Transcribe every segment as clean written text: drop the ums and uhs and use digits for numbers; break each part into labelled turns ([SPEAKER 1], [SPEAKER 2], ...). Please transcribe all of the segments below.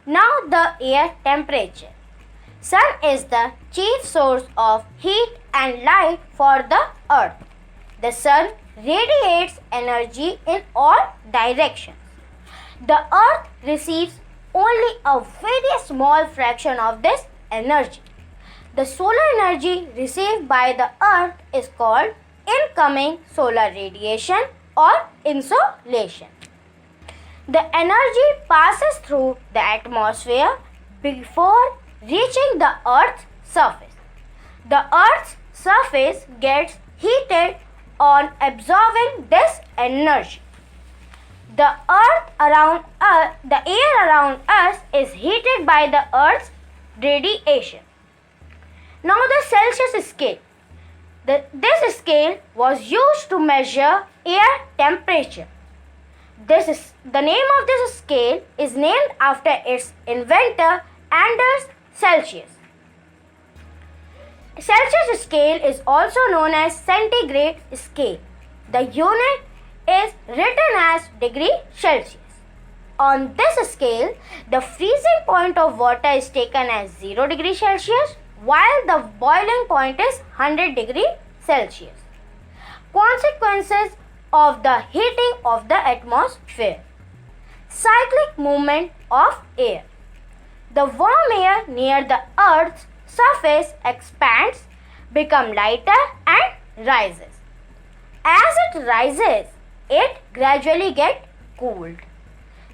[SPEAKER 1] Now the air temperature. Sun is the chief source of heat and light for the earth. The sun radiates energy in all directions. The earth receives only a very small fraction of this energy. The solar energy received by the earth is called incoming solar radiation or insolation. The energy passes through the atmosphere before reaching the earth's surface. The earth's surface gets heated on absorbing this energy. The air around us is heated by the earth's radiation. Now the Celsius scale. This scale was used to measure air temperature. The name of this scale is named after its inventor, Anders Celsius. Celsius scale is also known as centigrade scale. The unit is written as degree Celsius. On this scale, the freezing point of water is taken as 0 degree Celsius, while the boiling point is 100 degree Celsius. Consequences of the heating of the atmosphere. Cyclic movement of air. The warm air near the earth's surface expands, becomes lighter and rises. As it rises, it gradually gets cooled.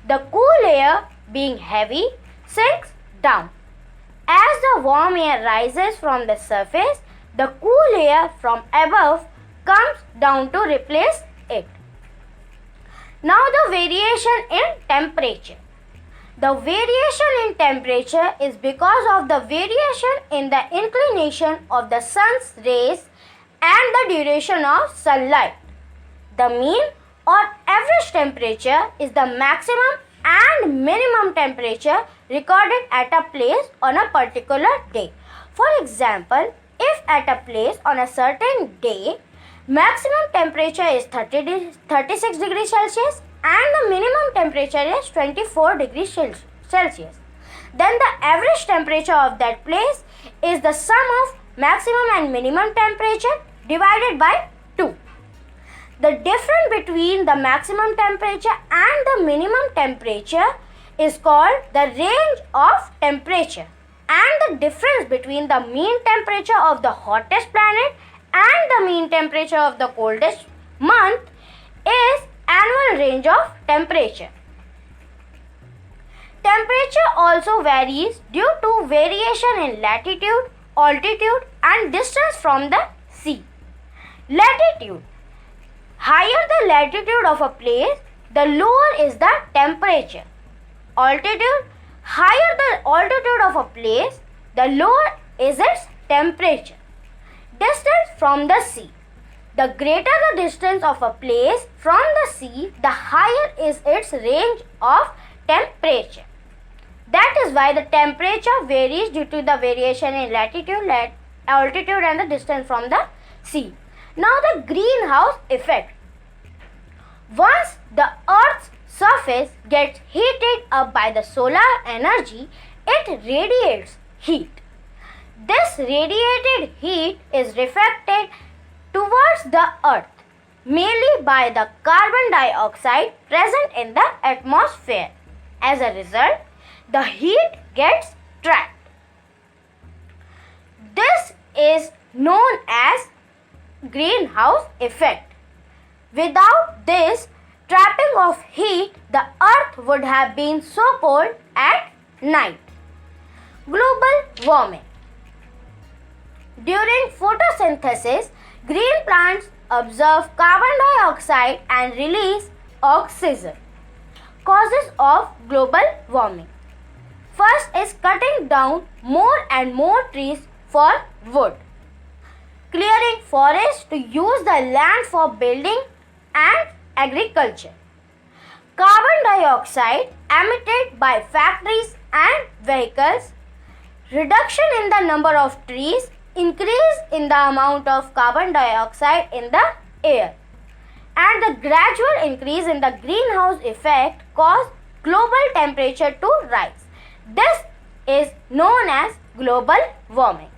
[SPEAKER 1] The cool air, being heavy, sinks down. As the warm air rises from the surface, the cool air from above comes down to replace it. Now the variation in temperature. The variation in temperature is because of the variation in the inclination of the sun's rays and the duration of sunlight. The mean or average temperature is the maximum and minimum temperature recorded at a place on a particular day. For example, if at a place on a certain day, maximum temperature is 36 degrees Celsius and the minimum temperature is 24 degrees Celsius, then the average temperature of that place is the sum of maximum and minimum temperature divided by 2. The difference between the maximum temperature and the minimum temperature is called the range of temperature, and the difference between the mean temperature of the hottest planet and the mean temperature of the coldest month is annual range of temperature. Temperature also varies due to variation in latitude, altitude and distance from the sea. Latitude. Higher the latitude of a place, the lower is the temperature. Altitude. Higher the altitude of a place, the lower is its temperature. Distance from the sea. The greater the distance of a place from the sea, the higher is its range of temperature. That is why the temperature varies due to the variation in latitude, altitude and the distance from the sea. Now the greenhouse effect. Once the Earth's surface gets heated up by the solar energy, it radiates heat. This radiated heat is reflected towards the Earth mainly by the carbon dioxide present in the atmosphere. As a result, the heat gets trapped. This is known as greenhouse effect. Without this trapping of heat, the earth would have been so cold at night. Global warming. During photosynthesis, green plants absorb carbon dioxide and release oxygen. Causes of global warming. First is cutting down more and more trees for wood. Clearing forests to use the land for building and agriculture. Carbon dioxide emitted by factories and vehicles. Reduction in the number of trees, increase in the amount of carbon dioxide in the air, and the gradual increase in the greenhouse effect cause global temperature to rise. This is known as global warming.